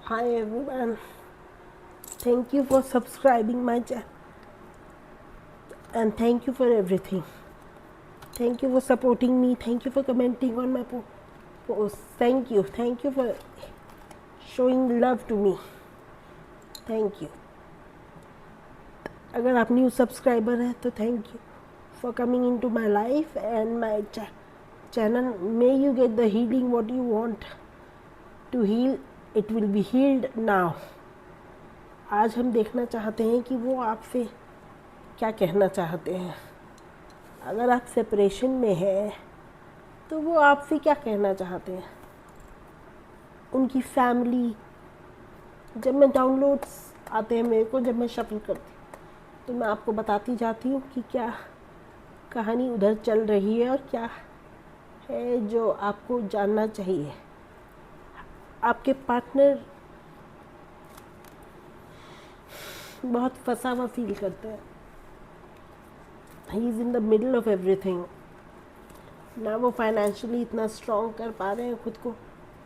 Hi everyone, thank you for subscribing my channel and thank you for everything. Thank you for supporting me, thank you for commenting on my post. Thank you for showing love to me. Thank you. अगर आप new subscriber हैं तो thank you for coming into my life and my channel. May you get the healing what you want to heal. It will be healed now. आज हम देखना चाहते हैं कि वो आपसे क्या कहना चाहते हैं. अगर आप सेपरेशन में हैं तो वो आपसे क्या कहना चाहते हैं. उनकी फैमिली, जब मैं डाउनलोड्स आते हैं मेरे को, जब मैं शफल करती तो मैं आपको बताती जाती हूँ कि क्या कहानी उधर चल रही है और क्या है जो आपको जानना चाहिए. आपके पार्टनर बहुत फंसा हुआ फील करते हैं. He is in the middle of everything. ना वो फाइनेंशियली इतना स्ट्रॉन्ग कर पा रहे हैं खुद को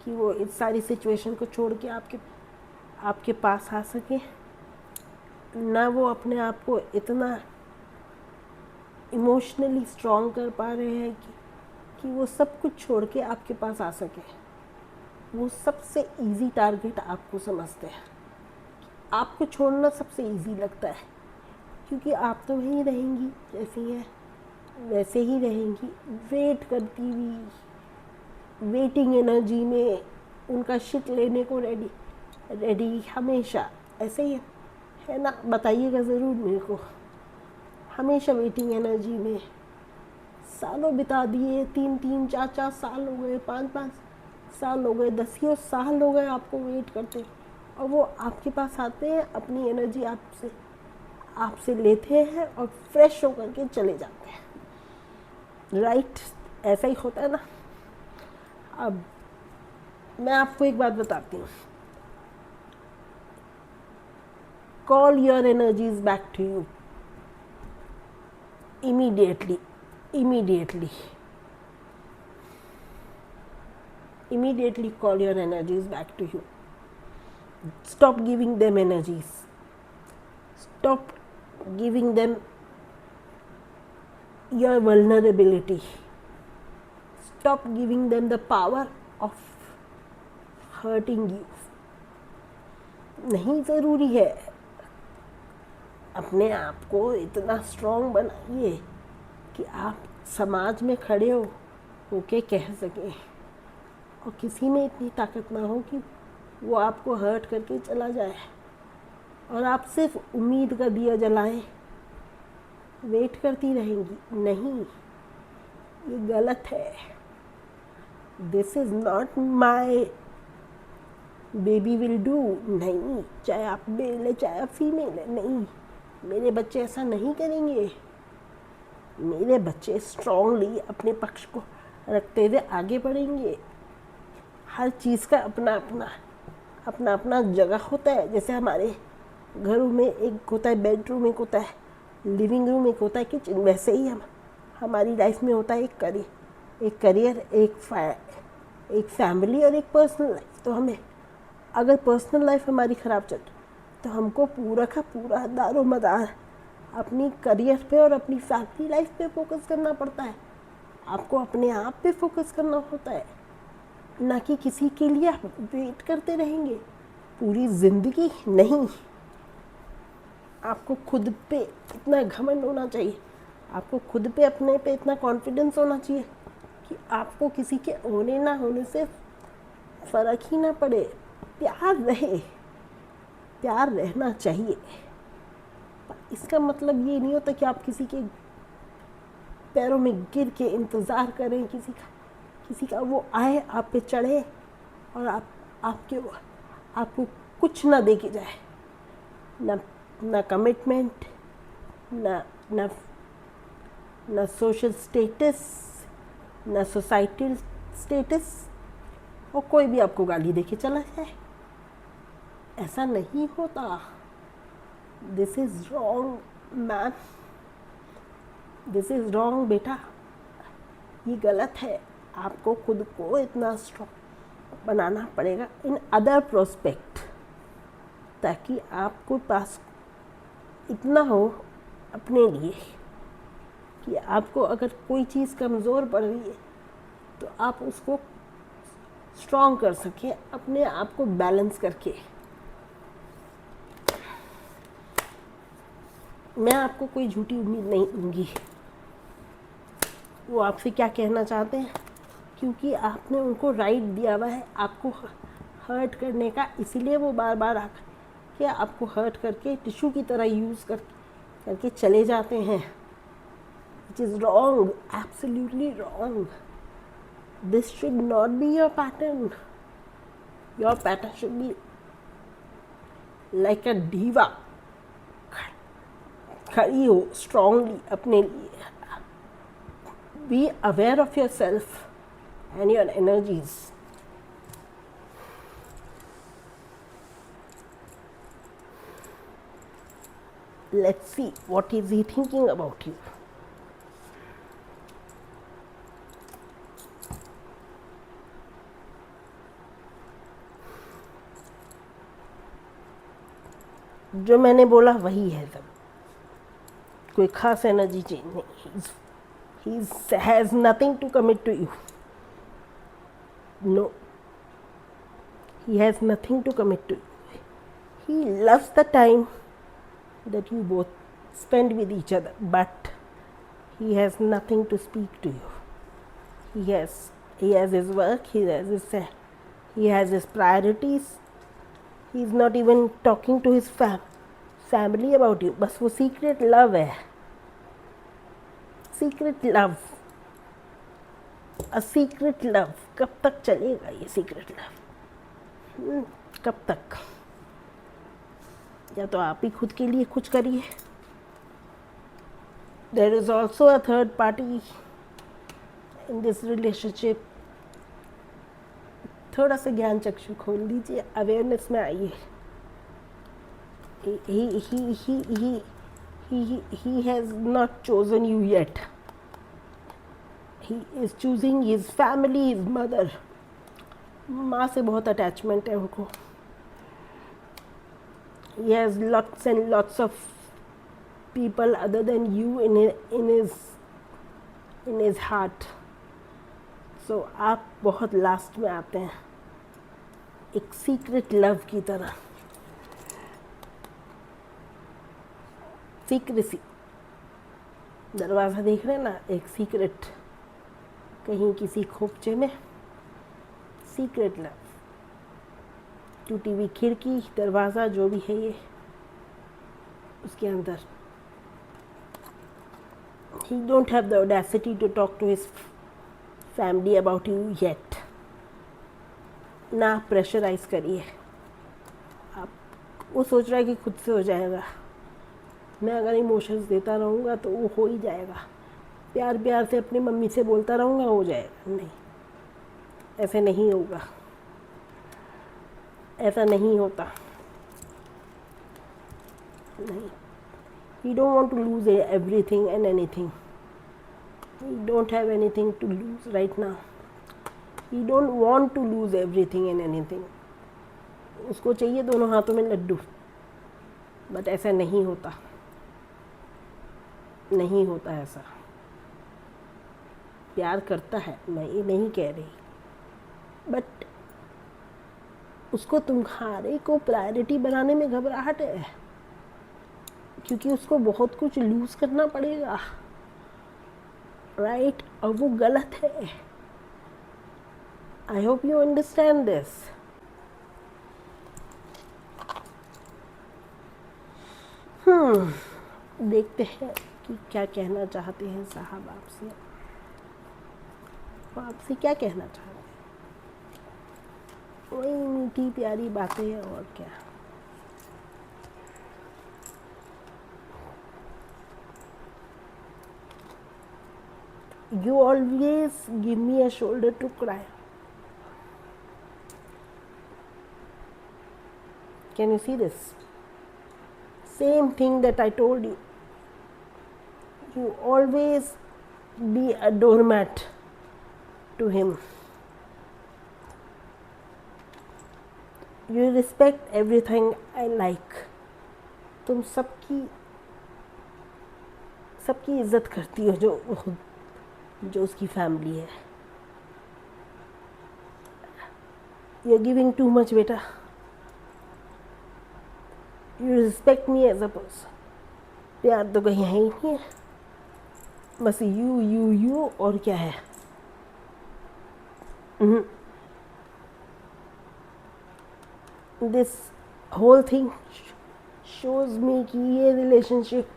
कि वो इस सारी सिचुएशन को छोड़ के आपके पास आ सके. ना वो अपने आप को इतना इमोशनली स्ट्रॉन्ग कर पा रहे हैं कि वो सब कुछ छोड़ के आपके पास आ सके. वो सबसे इजी टारगेट आपको समझते हैं. आपको छोड़ना सबसे इजी लगता है क्योंकि आप तो वहीं रहेंगी जैसी है वैसे ही रहेंगी, वेट करती हुई, वेटिंग एनर्जी में, उनका शिट लेने को रेडी हमेशा. ऐसे ही है ना, बताइएगा ज़रूर मेरे को. हमेशा वेटिंग एनर्जी में सालों बिता दिए, 3-3 4-4 साल हो गए, 5-5 साल हो गए, 10 साल हो गए आपको वेट करते, और वो आपके पास आते हैं, अपनी एनर्जी आपसे लेते हैं और फ्रेश होकर के चले जाते हैं. राइट, ऐसा ही होता है ना. अब मैं आपको एक बात बताती हूँ. Call your energies back to you immediately. Immediately call your energies back to you. Stop giving them energies. Stop giving them your vulnerability. Stop giving them the power of hurting you. नहीं ज़रूरी है. अपने आप को इतना strong बनाइए कि आप समाज में खड़े होके कह सकें, और किसी में इतनी ताकत ना हो कि वो आपको हर्ट करके चला जाए और आप सिर्फ उम्मीद का दिया जलाएं, वेट करती रहेंगी. नहीं, ये गलत है. This is not my baby will do. नहीं, चाहे आप मेल है चाहे आप फीमेल है, नहीं, मेरे बच्चे ऐसा नहीं करेंगे. मेरे बच्चे स्ट्रॉन्गली अपने पक्ष को रखते हुए आगे बढ़ेंगे. हर चीज़ का अपना अपना जगह होता है. जैसे हमारे घरों में एक होता है बेडरूम, एक होता है लिविंग रूम, एक होता है किचन, वैसे ही हमारी लाइफ में होता है एक करियर, एक फैमिली और एक पर्सनल लाइफ. तो हमें अगर पर्सनल लाइफ हमारी ख़राब चल रही तो हमको पूरा का पूरा दारोमदार अपनी करियर पे और अपनी फैमिली लाइफ पे फोकस करना पड़ता है. आपको अपने आप पे फोकस करना होता है, ना कि किसी के लिए आप वेट करते रहेंगे पूरी ज़िंदगी. नहीं, आपको खुद पे इतना घमंड होना चाहिए, आपको खुद पे अपने पे इतना कॉन्फिडेंस होना चाहिए कि आपको किसी के होने ना होने से फ़र्क ही ना पड़े. प्यार रहना चाहिए. इसका मतलब ये नहीं होता कि आप किसी के पैरों में गिर के इंतज़ार करें किसी का वो आए, आप पे चढ़े और आपको कुछ ना दे के जाए. ना कमिटमेंट, ना सोशल स्टेटस, ना सोसाइटल स्टेटस, और कोई भी आपको गाली दे के चला जाए. ऐसा नहीं होता. This is wrong man, this is wrong बेटा. ये गलत है. आपको खुद को इतना स्ट्रॉन्ग बनाना पड़ेगा इन अदर प्रोस्पेक्ट. ताकि आपको पास इतना हो अपने लिए कि आपको अगर कोई चीज़ कमज़ोर पड़ रही है तो आप उसको स्ट्रॉन्ग कर सकें, अपने आप को बैलेंस करके। मैं आपको कोई झूठी उम्मीद नहीं दूंगी, वो आपसे क्या कहना चाहते हैं, क्योंकि आपने उनको राइट दिया हुआ है आपको हर्ट करने का, इसीलिए वो बार बार आकर के आपको हर्ट करके टिश्यू की तरह यूज़ करके चले जाते हैं, which is wrong, absolutely wrong. This should not be your pattern. Your pattern should be like a diva, खड़ी हो स्ट्रांगली अपने लिए। Be aware of your self and your energies. Let's see what is he thinking about you. जो मैंने बोला वही है सब, कोई खास एनर्जी चेंज नहीं। he has nothing to commit to you. No, he has nothing to commit to you. He loves the time that you both spend with each other, but he has nothing to speak to you. He has his work, he has his priorities. He is not even talking to his family about you. बस वो secret love है, secret love, a secret love. कब तक चलेगा ये secret love? कब तक? या तो आप ही खुद के लिए कुछ करिए। There is also a third party in this relationship. थोड़ा सा ज्ञान चक्षु खोल लीजिए, अवेयरनेस में आइए। He has not chosen you yet. He is choosing his family, his mother. माँ से बहुत अटैचमेंट है उनको। He has lots and lots of people other than you in his heart. So आप बहुत लास्ट में आते हैं, एक सीक्रेट लव की तरह। सीक्रेसी, दरवाज़ा देख रहे हैं ना, एक सीक्रेट कहीं किसी खोपचे में, सीक्रेट लव। टूटी हुई खिड़की, दरवाज़ा, जो भी है ये, उसके अंदर he don't have the audacity to talk to his family about you yet. ना प्रेशराइज करिए आप। वो सोच रहा है कि खुद से हो जाएगा, मैं अगर इमोशंस देता रहूँगा तो वो हो ही जाएगा, प्यार प्यार से अपनी मम्मी से बोलता रहूँगा हो जाएगा। नहीं, ऐसे नहीं होगा, ऐसा नहीं होता। नहीं, he don't want to lose everything and anything. He don't have anything to lose right now. He don't want to lose everything and anything. उसको चाहिए दोनों हाथों में लड्डू, बट ऐसा नहीं होता, नहीं होता ऐसा। प्यार करता है, मैं ये नहीं कह रही, बट उसको तुम्हारे को प्रायोरिटी बनाने में घबराहट है, क्योंकि उसको बहुत कुछ लूज करना पड़ेगा, राइट? और वो गलत है। I hope you understand this. देखते हैं कि क्या कहना चाहते हैं साहब आपसे। वो आपसे क्या कहना चाहते हैं? वही मीठी प्यारी बातें हैं, और क्या। You always give me a shoulder to cry. Can you see this? Same thing that I told you. You always be a doormat to him. You respect everything I like. तुम सबकी सबकी इज्जत करती हो जो उसकी फैमिली है। You are giving too much बेटा। You respect me as a person. प्यार तो कहीं है ही नहीं है, बस यू यू यू और क्या है। This whole thing shows me कि ये रिलेशनशिप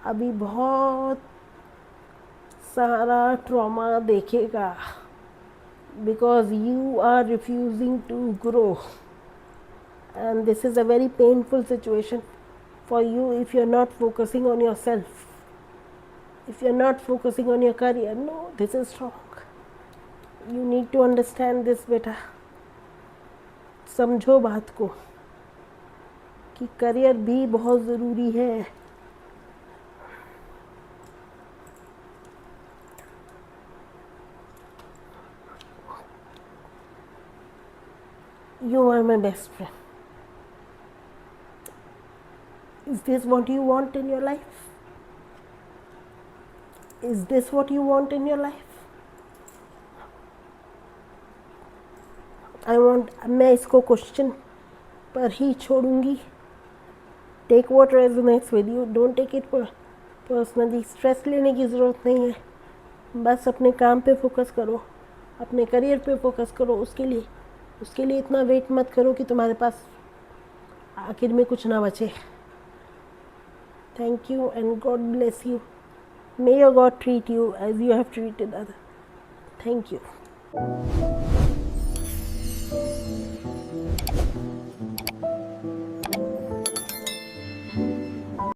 अभी बहुत सारा ट्रॉमा देखेगा, because you are refusing to grow and this is a very painful situation for you if you're not focusing on yourself, if you're not focusing on your career. No, this is wrong. You need to understand this beta. समझो बात को कि career भी बहुत ज़रूरी है। You are my best friend. Is this what you want in your life? Is this what you want in your life? मैं इसको क्वेश्चन पर ही छोड़ूंगी। Take what resonates with you, don't take it personally. Stress लेने की ज़रूरत नहीं है, बस अपने काम पे फोकस करो, अपने करियर पे फोकस करो। उसके लिए इतना वेट मत करो कि तुम्हारे पास आखिर में कुछ ना बचे। Thank you and God bless you. May your God treat you as you have treated other. Thank you.